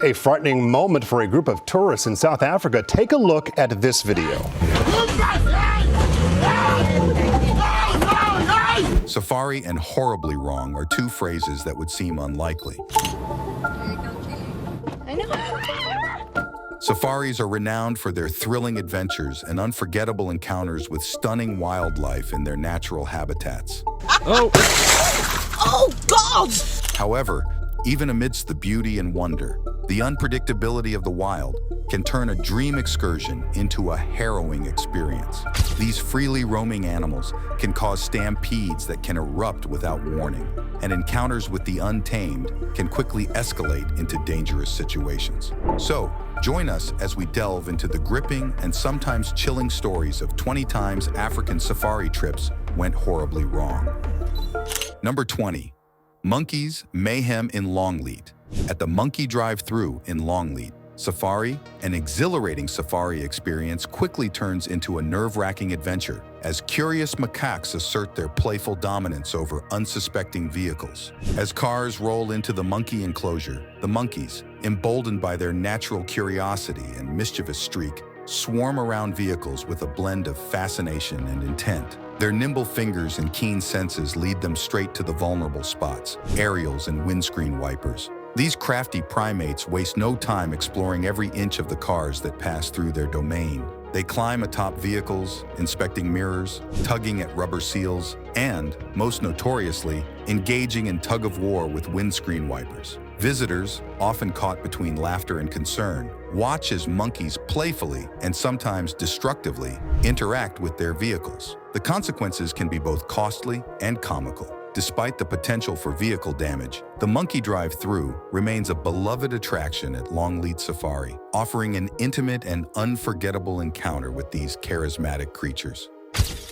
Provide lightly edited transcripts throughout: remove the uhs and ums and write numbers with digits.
A frightening moment for a group of tourists in South Africa. Take a look at this video. Safari and horribly wrong are two phrases that would seem unlikely. Safaris are renowned for their thrilling adventures and unforgettable encounters with stunning wildlife in their natural habitats. Oh, God! However, even amidst the beauty and wonder, the unpredictability of the wild can turn a dream excursion into a harrowing experience. These freely roaming animals can cause stampedes that can erupt without warning, and encounters with the untamed can quickly escalate into dangerous situations. So, join us as we delve into the gripping and sometimes chilling stories of 20 times African safari trips went horribly wrong. Number 20. Monkeys Mayhem in Longleat. At the Monkey Drive-Thru in Longleat, Safari, an exhilarating safari experience, quickly turns into a nerve-wracking adventure as curious macaques assert their playful dominance over unsuspecting vehicles. As cars roll into the monkey enclosure, the monkeys, emboldened by their natural curiosity and mischievous streak, swarm around vehicles with a blend of fascination and intent. Their nimble fingers and keen senses lead them straight to the vulnerable spots, aerials and windscreen wipers. These crafty primates waste no time exploring every inch of the cars that pass through their domain. They climb atop vehicles, inspecting mirrors, tugging at rubber seals, and, most notoriously, engaging in tug-of-war with windscreen wipers. Visitors, often caught between laughter and concern, watch as monkeys playfully and sometimes destructively interact with their vehicles. The consequences can be both costly and comical. Despite the potential for vehicle damage, the Monkey Drive-Thru remains a beloved attraction at Longleat Safari, offering an intimate and unforgettable encounter with these charismatic creatures.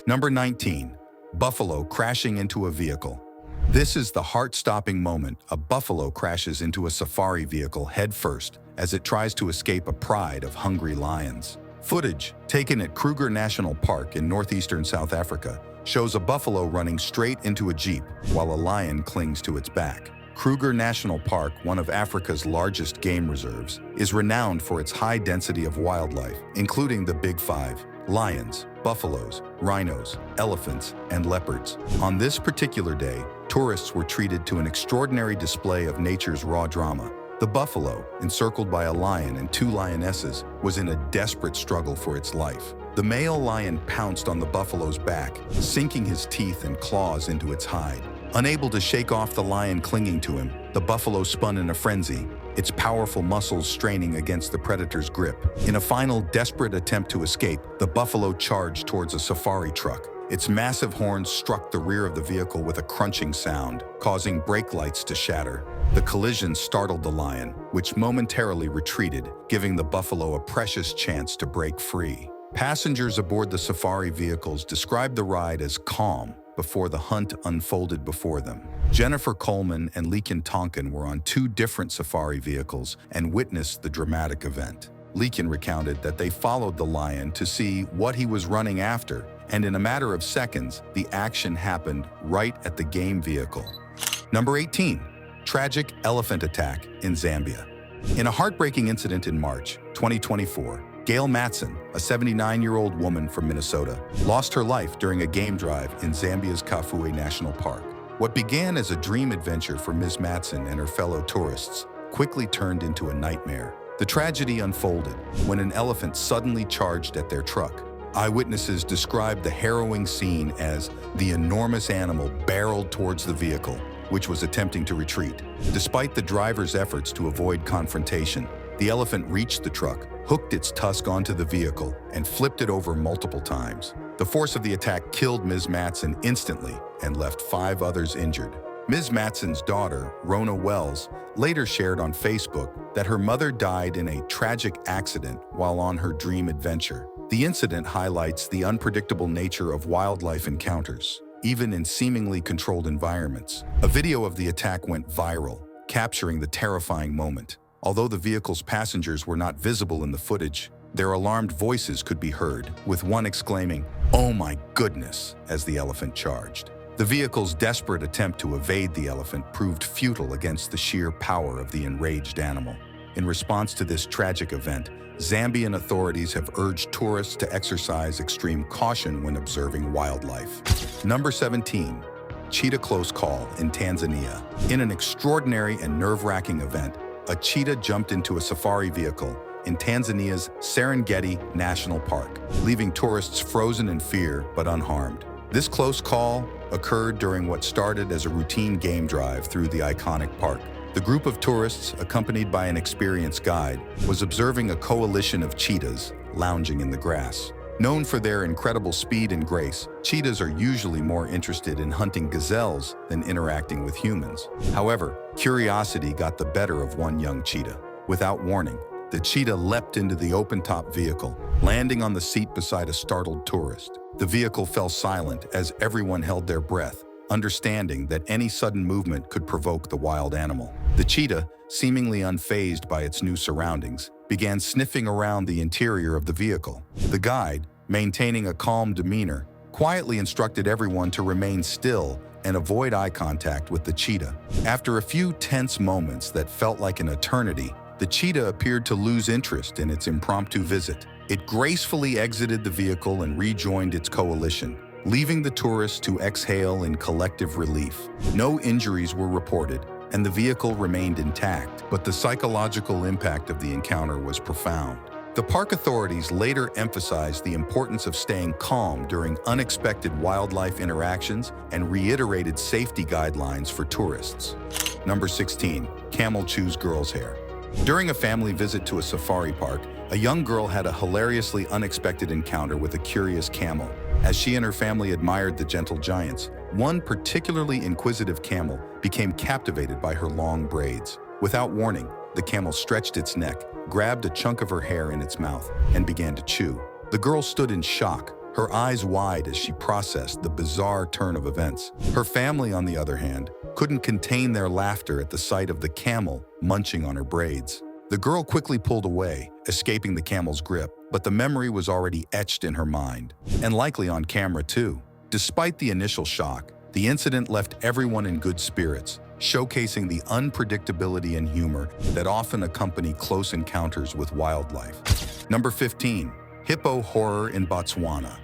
Number 19. Buffalo crashing into a vehicle. This is the heart-stopping moment a buffalo crashes into a safari vehicle headfirst as it tries to escape a pride of hungry lions. Footage taken at Kruger National Park in northeastern South Africa shows a buffalo running straight into a jeep while a lion clings to its back. Kruger National Park, one of Africa's largest game reserves, is renowned for its high density of wildlife, including the Big Five: lions, buffaloes, rhinos, elephants, and leopards. On this particular day, tourists were treated to an extraordinary display of nature's raw drama. The buffalo, encircled by a lion and two lionesses, was in a desperate struggle for its life. The male lion pounced on the buffalo's back, sinking his teeth and claws into its hide. Unable to shake off the lion clinging to him, the buffalo spun in a frenzy, its powerful muscles straining against the predator's grip. In a final desperate attempt to escape, the buffalo charged towards a safari truck. Its massive horns struck the rear of the vehicle with a crunching sound, causing brake lights to shatter. The collision startled the lion, which momentarily retreated, giving the buffalo a precious chance to break free. Passengers aboard the safari vehicles described the ride as calm before the hunt unfolded before them. Jennifer Coleman and Leakin Tonkin were on two different safari vehicles and witnessed the dramatic event. Leakin recounted that they followed the lion to see what he was running after, and in a matter of seconds, the action happened right at the game vehicle. Number 18. Tragic elephant attack in Zambia. In a heartbreaking incident in March 2024, Gail Matson, a 79-year-old woman from Minnesota, lost her life during a game drive in Zambia's Kafue National Park. What began as a dream adventure for Ms. Matson and her fellow tourists quickly turned into a nightmare. The tragedy unfolded when an elephant suddenly charged at their truck. Eyewitnesses described the harrowing scene as the enormous animal barreled towards the vehicle, which was attempting to retreat. Despite the driver's efforts to avoid confrontation, the elephant reached the truck, hooked its tusk onto the vehicle, and flipped it over multiple times. The force of the attack killed Ms. Matson instantly and left 5 others injured. Ms. Matson's daughter, Rona Wells, later shared on Facebook that her mother died in a tragic accident while on her dream adventure. The incident highlights the unpredictable nature of wildlife encounters, even in seemingly controlled environments. A video of the attack went viral, capturing the terrifying moment. Although the vehicle's passengers were not visible in the footage, their alarmed voices could be heard, with one exclaiming, "Oh my goodness," as the elephant charged. The vehicle's desperate attempt to evade the elephant proved futile against the sheer power of the enraged animal. In response to this tragic event, Zambian authorities have urged tourists to exercise extreme caution when observing wildlife. Number 17. Cheetah close call in Tanzania. In an extraordinary and nerve-wracking event, a cheetah jumped into a safari vehicle in Tanzania's Serengeti National Park, leaving tourists frozen in fear but unharmed. This close call occurred during what started as a routine game drive through the iconic park. The group of tourists, accompanied by an experienced guide, was observing a coalition of cheetahs lounging in the grass. Known for their incredible speed and grace, cheetahs are usually more interested in hunting gazelles than interacting with humans. However, curiosity got the better of one young cheetah. Without warning, the cheetah leapt into the open-top vehicle, landing on the seat beside a startled tourist. The vehicle fell silent as everyone held their breath, understanding that any sudden movement could provoke the wild animal. The cheetah, seemingly unfazed by its new surroundings, began sniffing around the interior of the vehicle. The guide, maintaining a calm demeanor, quietly instructed everyone to remain still and avoid eye contact with the cheetah. After a few tense moments that felt like an eternity, the cheetah appeared to lose interest in its impromptu visit. It gracefully exited the vehicle and rejoined its coalition, leaving the tourists to exhale in collective relief. No injuries were reported, and the vehicle remained intact, but the psychological impact of the encounter was profound. The park authorities later emphasized the importance of staying calm during unexpected wildlife interactions and reiterated safety guidelines for tourists. Number 16. Camel chews girl's hair. During a family visit to a safari park, a young girl had a hilariously unexpected encounter with a curious camel. As she and her family admired the gentle giants, one particularly inquisitive camel became captivated by her long braids. Without warning, the camel stretched its neck, grabbed a chunk of her hair in its mouth, and began to chew. The girl stood in shock, her eyes wide as she processed the bizarre turn of events. Her family, on the other hand, couldn't contain their laughter at the sight of the camel munching on her braids. The girl quickly pulled away, escaping the camel's grip, but the memory was already etched in her mind, and likely on camera too. Despite the initial shock, the incident left everyone in good spirits, showcasing the unpredictability and humor that often accompany close encounters with wildlife. Number 15. Hippo Horror in Botswana.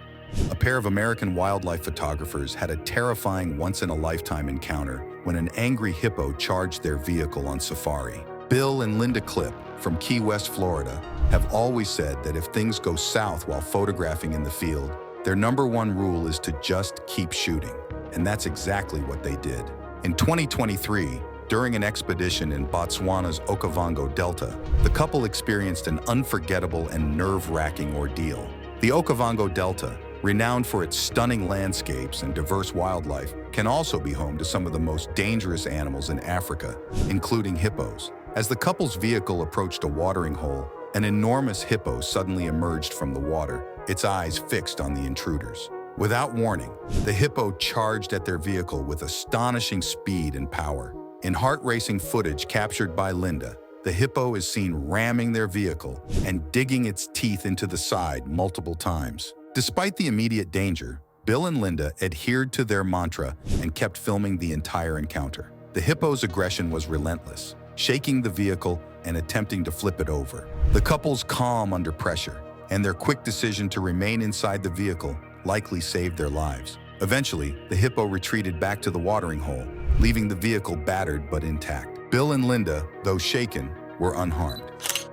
A pair of American wildlife photographers had a terrifying once-in-a-lifetime encounter when an angry hippo charged their vehicle on safari. Bill and Linda Clipp from Key West, Florida, have always said that if things go south while photographing in the field, their number one rule is to just keep shooting. And that's exactly what they did. In 2023, during an expedition in Botswana's Okavango Delta, the couple experienced an unforgettable and nerve-wracking ordeal. The Okavango Delta, renowned for its stunning landscapes and diverse wildlife, can also be home to some of the most dangerous animals in Africa, including hippos. As the couple's vehicle approached a watering hole, an enormous hippo suddenly emerged from the water, its eyes fixed on the intruders. Without warning, the hippo charged at their vehicle with astonishing speed and power. In heart-racing footage captured by Linda, the hippo is seen ramming their vehicle and digging its teeth into the side multiple times. Despite the immediate danger, Bill and Linda adhered to their mantra and kept filming the entire encounter. The hippo's aggression was relentless, shaking the vehicle and attempting to flip it over. The couple's calm under pressure and their quick decision to remain inside the vehicle likely saved their lives. Eventually, the hippo retreated back to the watering hole, leaving the vehicle battered but intact. Bill and Linda, though shaken, were unharmed.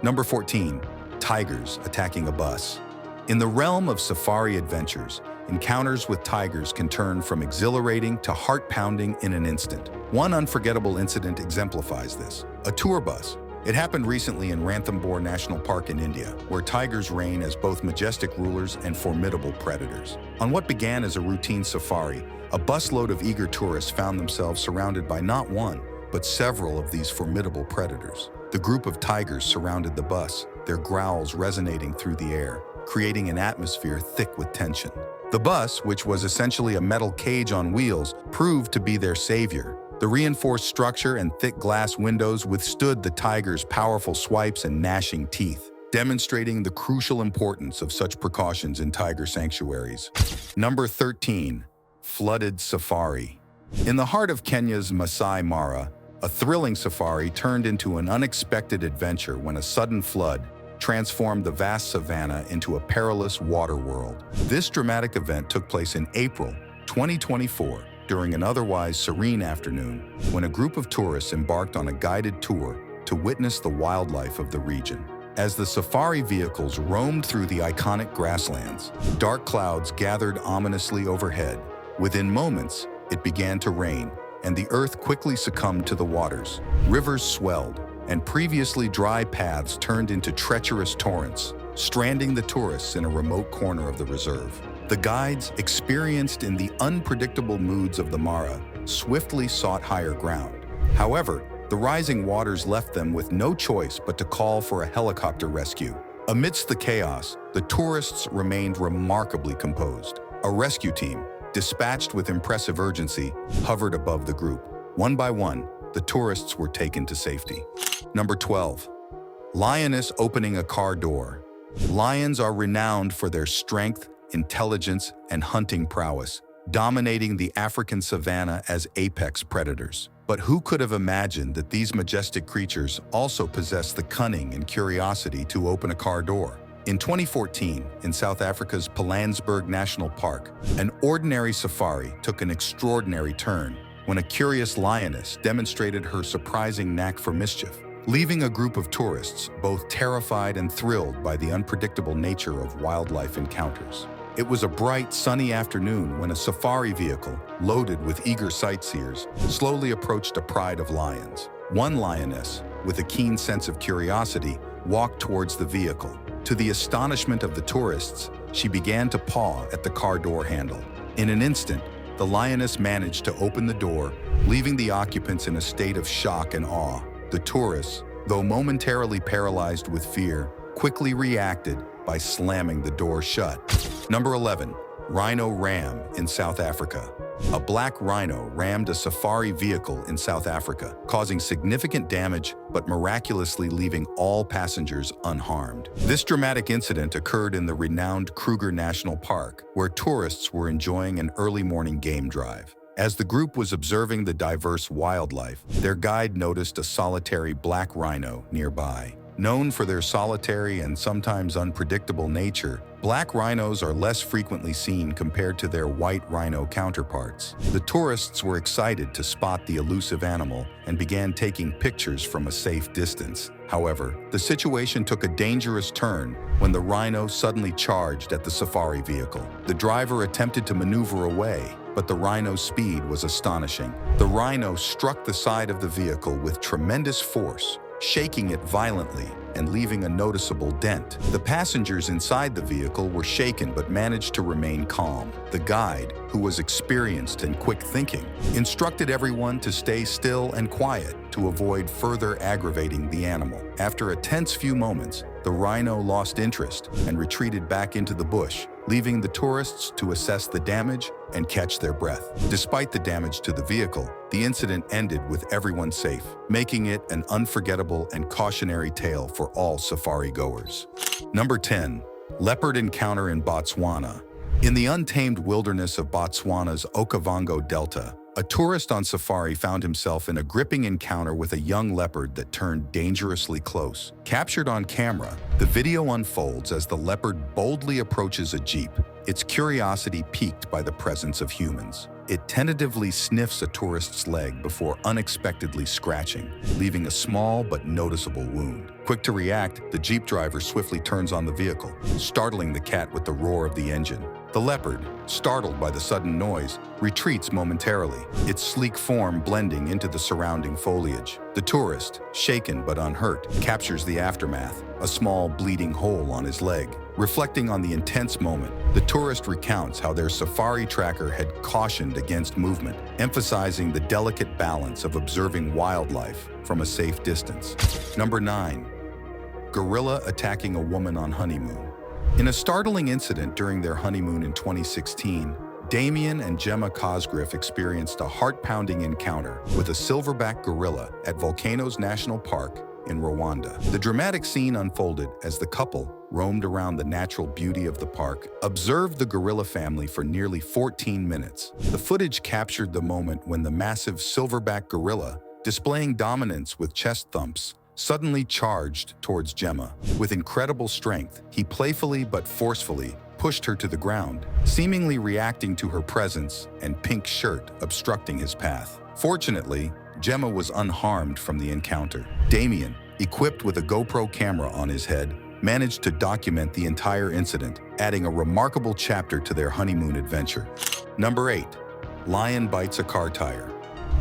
Number 14. Tigers attacking a bus. In the realm of safari adventures, encounters with tigers can turn from exhilarating to heart-pounding in an instant. One unforgettable incident exemplifies this. A tour bus. It happened recently in Ranthambore National Park in India, where tigers reign as both majestic rulers and formidable predators. On what began as a routine safari, a busload of eager tourists found themselves surrounded by not one, but several of these formidable predators. The group of tigers surrounded the bus, their growls resonating through the air, creating an atmosphere thick with tension. The bus, which was essentially a metal cage on wheels, proved to be their savior. The reinforced structure and thick glass windows withstood the tiger's powerful swipes and gnashing teeth, demonstrating the crucial importance of such precautions in tiger sanctuaries. Number 13. Flooded safari. In the heart of Kenya's Masai Mara, A thrilling safari turned into an unexpected adventure when a sudden flood transformed the vast savanna into a perilous water world. This dramatic event took place in April 2024 during an otherwise serene afternoon when a group of tourists embarked on a guided tour to witness the wildlife of the region. As the safari vehicles roamed through the iconic grasslands, dark clouds gathered ominously overhead. Within moments, it began to rain, and the earth quickly succumbed to the waters. Rivers swelled, and previously dry paths turned into treacherous torrents, stranding the tourists in a remote corner of the reserve. The guides, experienced in the unpredictable moods of the Mara, swiftly sought higher ground. However, the rising waters left them with no choice but to call for a helicopter rescue. Amidst the chaos, the tourists remained remarkably composed. A rescue team, dispatched with impressive urgency, hovered above the group. One by one, the tourists were taken to safety. Number 12. Lionist opening a car door. Lions are renowned for their strength, intelligence, and hunting prowess, dominating the African savanna as apex predators. But who could have imagined that these majestic creatures also possess the cunning and curiosity to open a car door? In 2014, in South Africa's Pilanesberg National Park, an ordinary safari took an extraordinary turn when a curious lioness demonstrated her surprising knack for mischief, leaving a group of tourists both terrified and thrilled by the unpredictable nature of wildlife encounters. It was a bright, sunny afternoon when a safari vehicle, loaded with eager sightseers, slowly approached a pride of lions. One lioness, with a keen sense of curiosity, walked towards the vehicle. To the astonishment of the tourists, she began to paw at the car door handle. In an instant, the lioness managed to open the door, leaving the occupants in a state of shock and awe. The tourists, though momentarily paralyzed with fear, quickly reacted by slamming the door shut. Number 11. Rhino Ram in South Africa. A black rhino rammed a safari vehicle in South Africa, causing significant damage but miraculously leaving all passengers unharmed. This dramatic incident occurred in the renowned Kruger National Park, where tourists were enjoying an early morning game drive. As the group was observing the diverse wildlife, their guide noticed a solitary black rhino nearby. Known for their solitary and sometimes unpredictable nature, black rhinos are less frequently seen compared to their white rhino counterparts. The tourists were excited to spot the elusive animal and began taking pictures from a safe distance. However, the situation took a dangerous turn when the rhino suddenly charged at the safari vehicle. The driver attempted to maneuver away, but the rhino's speed was astonishing. The rhino struck the side of the vehicle with tremendous force, shaking it violently and leaving a noticeable dent. The passengers inside the vehicle were shaken but managed to remain calm. The guide, who was experienced and quick thinking, instructed everyone to stay still and quiet to avoid further aggravating the animal. After a tense few moments, the rhino lost interest and retreated back into the bush, leaving the tourists to assess the damage and catch their breath. Despite the damage to the vehicle, the incident ended with everyone safe, making it an unforgettable and cautionary tale for all safari goers. Number 10. Leopard encounter in Botswana. In the untamed wilderness of Botswana's Okavango Delta, a tourist on safari found himself in a gripping encounter with a young leopard that turned dangerously close. Captured on camera, the video unfolds as the leopard boldly approaches a jeep, its curiosity piqued by the presence of humans. It tentatively sniffs a tourist's leg before unexpectedly scratching, leaving a small but noticeable wound. Quick to react, the jeep driver swiftly turns on the vehicle, startling the cat with the roar of the engine. The leopard, startled by the sudden noise, retreats momentarily, its sleek form blending into the surrounding foliage. The tourist, shaken but unhurt, captures the aftermath, a small bleeding hole on his leg. Reflecting on the intense moment, the tourist recounts how their safari tracker had cautioned against movement, emphasizing the delicate balance of observing wildlife from a safe distance. Number 9. Gorilla attacking a woman on honeymoon. In a startling incident during their honeymoon in 2016, Damien and Gemma Cosgriff experienced a heart-pounding encounter with a silverback gorilla at Volcanoes National Park in Rwanda. The dramatic scene unfolded as the couple roamed around the natural beauty of the park, observed the gorilla family for nearly 14 minutes. The footage captured the moment when the massive silverback gorilla displaying dominance with chest thumps, suddenly charged towards Gemma. With incredible strength, he playfully but forcefully pushed her to the ground, seemingly reacting to her presence and pink shirt obstructing his path. Fortunately, Gemma was unharmed from the encounter. Damien, equipped with a GoPro camera on his head, managed to document the entire incident, adding a remarkable chapter to their honeymoon adventure. Number 8. Lion bites a car tire.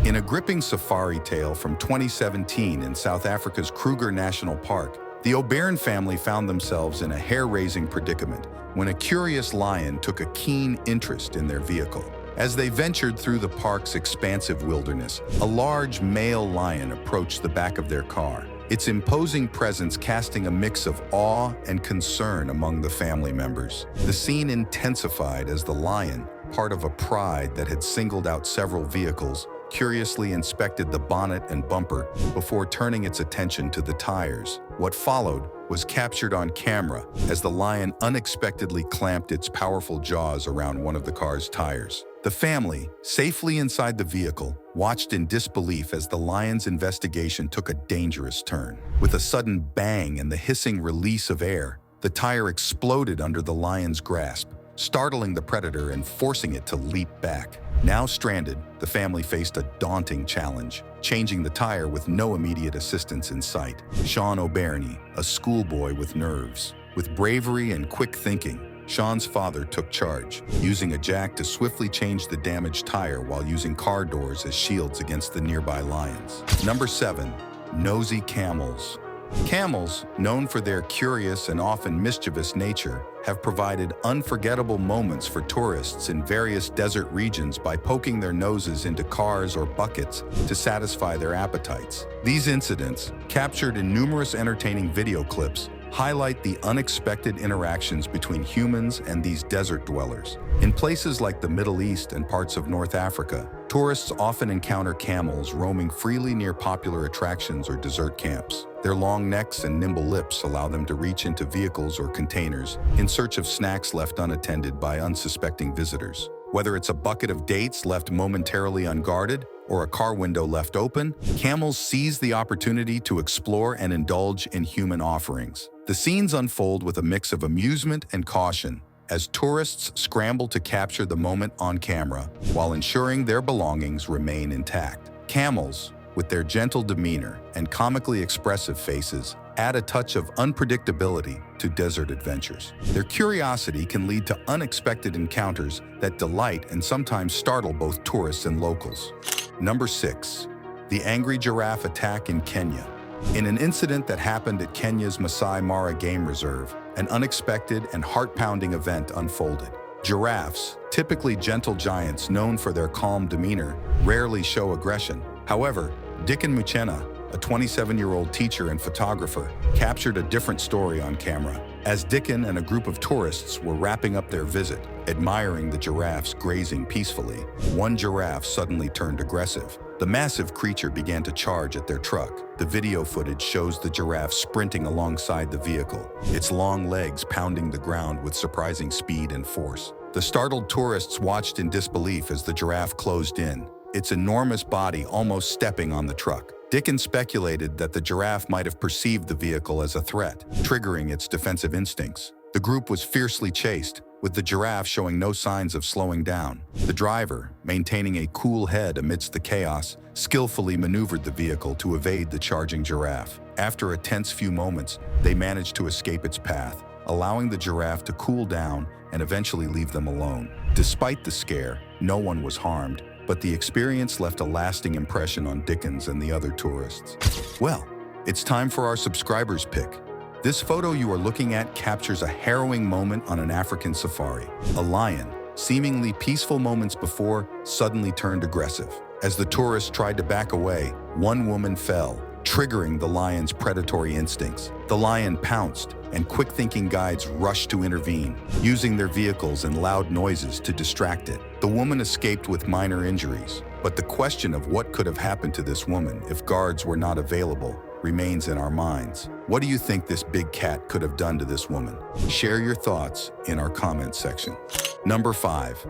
In a gripping safari tale from 2017 in South Africa's Kruger National Park, the O'Byrne family found themselves in a hair-raising predicament when a curious lion took a keen interest in their vehicle. As they ventured through the park's expansive wilderness, a large male lion approached the back of their car, its imposing presence casting a mix of awe and concern among the family members. The scene intensified as the lion, part of a pride that had singled out several vehicles, curiously inspected the bonnet and bumper before turning its attention to the tires. What followed was captured on camera as the lion unexpectedly clamped its powerful jaws around one of the car's tires. The family, safely inside the vehicle, watched in disbelief as the lion's investigation took a dangerous turn. With a sudden bang and the hissing release of air, the tire exploded under the lion's grasp, startling the predator and forcing it to leap back. Now stranded, the family faced a daunting challenge, changing the tire with no immediate assistance in sight. Sean O'Byrne, a schoolboy with nerves. With bravery and quick thinking, Sean's father took charge, using a jack to swiftly change the damaged tire while using car doors as shields against the nearby lions. Number 7. Nosey Camels. Camels, known for their curious and often mischievous nature, have provided unforgettable moments for tourists in various desert regions by poking their noses into cars or buckets to satisfy their appetites. These incidents, captured in numerous entertaining video clips, highlight the unexpected interactions between humans and these desert dwellers. In places like the Middle East and parts of North Africa, tourists often encounter camels roaming freely near popular attractions or desert camps. Their long necks and nimble lips allow them to reach into vehicles or containers in search of snacks left unattended by unsuspecting visitors. Whether it's a bucket of dates left momentarily unguarded or a car window left open, camels seize the opportunity to explore and indulge in human offerings. The scenes unfold with a mix of amusement and caution as tourists scramble to capture the moment on camera while ensuring their belongings remain intact. Camels, with their gentle demeanor and comically expressive faces, add a touch of unpredictability to desert adventures. Their curiosity can lead to unexpected encounters that delight and sometimes startle both tourists and locals. Number 6. The angry giraffe attack in Kenya. In an incident that happened at Kenya's Masai Mara Game Reserve, an unexpected and heart-pounding event unfolded. Giraffes, typically gentle giants known for their calm demeanor, rarely show aggression. However, Dickon Muchena, a 27-year-old teacher and photographer, captured a different story on camera. As Dickon and a group of tourists were wrapping up their visit, admiring the giraffes grazing peacefully, one giraffe suddenly turned aggressive. The massive creature began to charge at their truck. The video footage shows the giraffe sprinting alongside the vehicle, its long legs pounding the ground with surprising speed and force. The startled tourists watched in disbelief as the giraffe closed in, its enormous body almost stepping on the truck. Dickon speculated that the giraffe might have perceived the vehicle as a threat, triggering its defensive instincts. The group was fiercely chased, with the giraffe showing no signs of slowing down. The driver, maintaining a cool head amidst the chaos, skillfully maneuvered the vehicle to evade the charging giraffe. After a tense few moments, they managed to escape its path, allowing the giraffe to cool down and eventually leave them alone. Despite the scare, no one was harmed, but the experience left a lasting impression on Dickens and the other tourists. Well, it's time for our subscribers pick. This photo you are looking at captures a harrowing moment on an African safari. A lion, seemingly peaceful moments before, suddenly turned aggressive. As the tourists tried to back away, one woman fell, triggering the lion's predatory instincts. The lion pounced, and quick-thinking guides rushed to intervene, using their vehicles and loud noises to distract it. The woman escaped with minor injuries, but the question of what could have happened to this woman if guards were not available remains in our minds. What do you think this big cat could have done to this woman? Share your thoughts in our comment section. Number 5.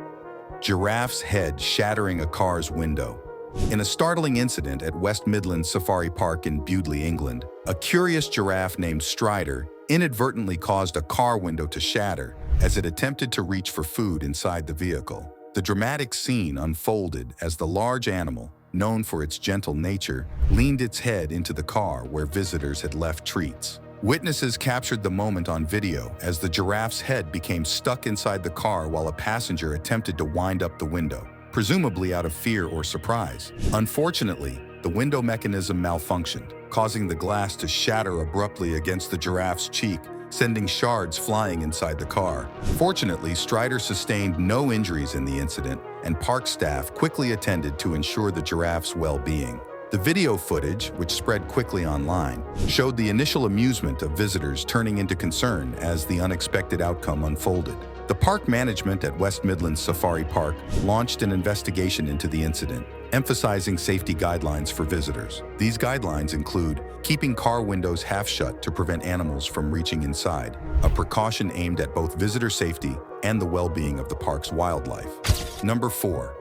Giraffe's head shattering a car's window. In a startling incident at West Midlands Safari Park in Bewdley, England, a curious giraffe named Strider inadvertently caused a car window to shatter as it attempted to reach for food inside the vehicle. The dramatic scene unfolded as the large animal, known for its gentle nature, leaned its head into the car where visitors had left treats. Witnesses captured the moment on video as the giraffe's head became stuck inside the car while a passenger attempted to wind up the window, presumably out of fear or surprise. Unfortunately, the window mechanism malfunctioned, causing the glass to shatter abruptly against the giraffe's cheek, sending shards flying inside the car. Fortunately, Strider sustained no injuries in the incident, and park staff quickly attended to ensure the giraffe's well-being. The video footage, which spread quickly online, showed the initial amusement of visitors turning into concern as the unexpected outcome unfolded. The park management at West Midlands Safari Park launched an investigation into the incident, emphasizing safety guidelines for visitors. These guidelines include keeping car windows half shut to prevent animals from reaching inside, a precaution aimed at both visitor safety and the well-being of the park's wildlife. Number 4.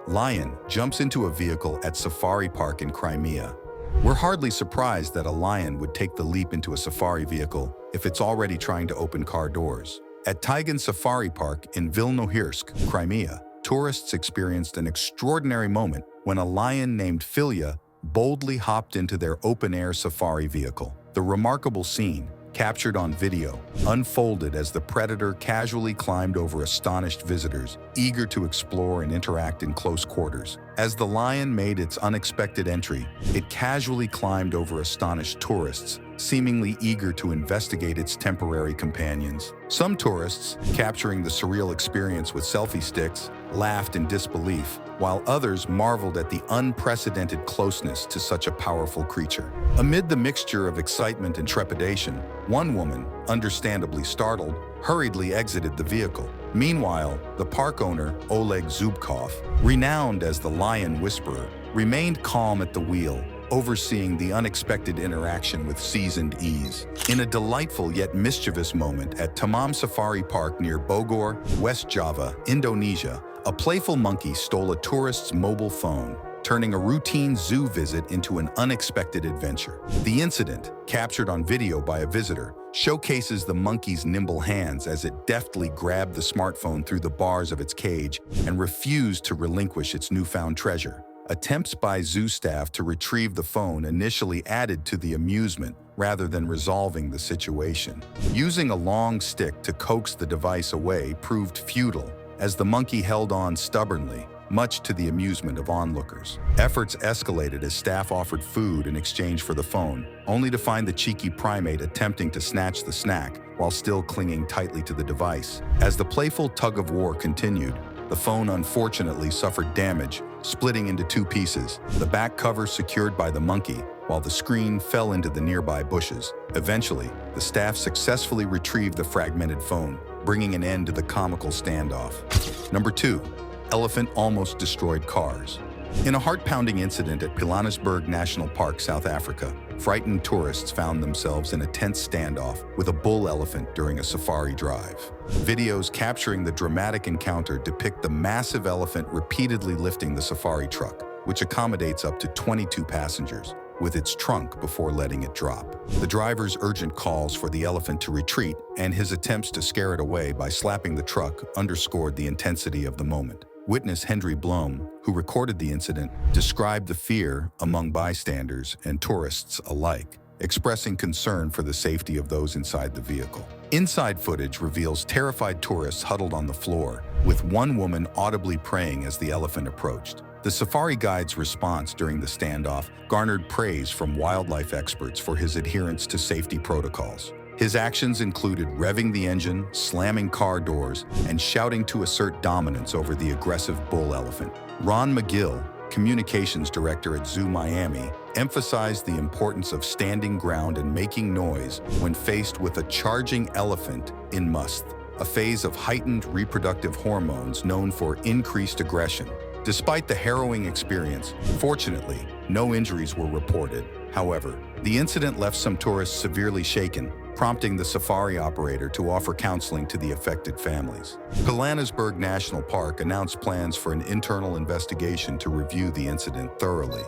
Lion jumps into a vehicle at Safari Park in Crimea. We're hardly surprised that a lion would take the leap into a safari vehicle if it's already trying to open car doors. At Taigan Safari Park in Vilnohirsk, Crimea, tourists experienced an extraordinary moment when a lion named Filia boldly hopped into their open-air safari vehicle. The remarkable scene, captured on video, unfolded as the predator casually climbed over astonished visitors, eager to explore and interact in close quarters. As the lion made its unexpected entry, it casually climbed over astonished tourists, seemingly eager to investigate its temporary companions. Some tourists, capturing the surreal experience with selfie sticks, laughed in disbelief, while others marveled at the unprecedented closeness to such a powerful creature. Amid the mixture of excitement and trepidation, one woman, understandably startled, hurriedly exited the vehicle. Meanwhile, the park owner, Oleg Zubkov, renowned as the Lion Whisperer, remained calm at the wheel, overseeing the unexpected interaction with seasoned ease. In a delightful yet mischievous moment at Tamam Safari Park near Bogor, West Java, Indonesia, a playful monkey stole a tourist's mobile phone, turning a routine zoo visit into an unexpected adventure. The incident, captured on video by a visitor, showcases the monkey's nimble hands as it deftly grabbed the smartphone through the bars of its cage and refused to relinquish its newfound treasure. Attempts by zoo staff to retrieve the phone initially added to the amusement rather than resolving the situation. Using a long stick to coax the device away proved futile, as the monkey held on stubbornly, much to the amusement of onlookers. Efforts escalated as staff offered food in exchange for the phone, only to find the cheeky primate attempting to snatch the snack while still clinging tightly to the device. As the playful tug-of-war continued, the phone unfortunately suffered damage, splitting into two pieces, the back cover secured by the monkey, while the screen fell into the nearby bushes. Eventually, the staff successfully retrieved the fragmented phone, bringing an end to the comical standoff. Number 2. Elephant almost destroyed cars. In a heart-pounding incident at Pilanesberg National Park, South Africa, frightened tourists found themselves in a tense standoff with a bull elephant during a safari drive. Videos capturing the dramatic encounter depict the massive elephant repeatedly lifting the safari truck, which accommodates up to 22 passengers, with its trunk before letting it drop. The driver's urgent calls for the elephant to retreat and his attempts to scare it away by slapping the truck underscored the intensity of the moment. Witness Henry Blom, who recorded the incident, described the fear among bystanders and tourists alike, expressing concern for the safety of those inside the vehicle. Inside footage reveals terrified tourists huddled on the floor, with one woman audibly praying as the elephant approached. The safari guide's response during the standoff garnered praise from wildlife experts for his adherence to safety protocols. His actions included revving the engine, slamming car doors, and shouting to assert dominance over the aggressive bull elephant. Ron McGill, communications director at Zoo Miami, emphasized the importance of standing ground and making noise when faced with a charging elephant in musth, a phase of heightened reproductive hormones known for increased aggression. Despite the harrowing experience, fortunately, no injuries were reported. However, the incident left some tourists severely shaken, prompting the safari operator to offer counseling to the affected families. Johannesburg National Park announced plans for an internal investigation to review the incident thoroughly.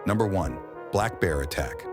Number 1. Black bear attack.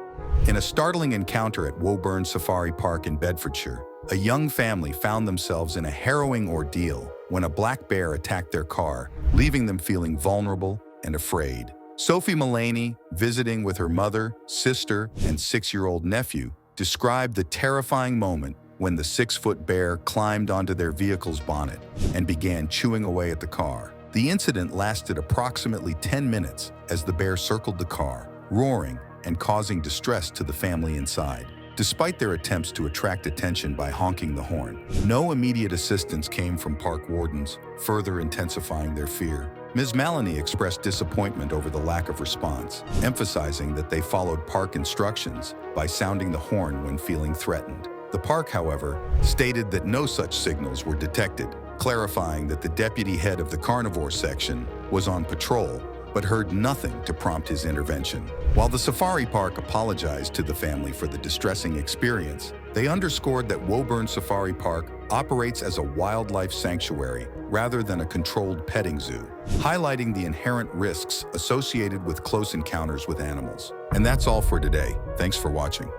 In a startling encounter at Woburn Safari Park in Bedfordshire, a young family found themselves in a harrowing ordeal when a black bear attacked their car, leaving them feeling vulnerable and afraid. Sophie Mullaney, visiting with her mother, sister, and 6-year-old nephew, described the terrifying moment when the 6-foot bear climbed onto their vehicle's bonnet and began chewing away at the car. The incident lasted approximately 10 minutes as the bear circled the car, roaring and causing distress to the family inside. Despite their attempts to attract attention by honking the horn, no immediate assistance came from park wardens, further intensifying their fear. Ms. Maloney expressed disappointment over the lack of response, emphasizing that they followed park instructions by sounding the horn when feeling threatened. The park, however, stated that no such signals were detected, clarifying that the deputy head of the carnivore section was on patrol but heard nothing to prompt his intervention. While the safari park apologized to the family for the distressing experience, they underscored that Woburn Safari Park operates as a wildlife sanctuary rather than a controlled petting zoo, highlighting the inherent risks associated with close encounters with animals. And that's all for today. Thanks for watching.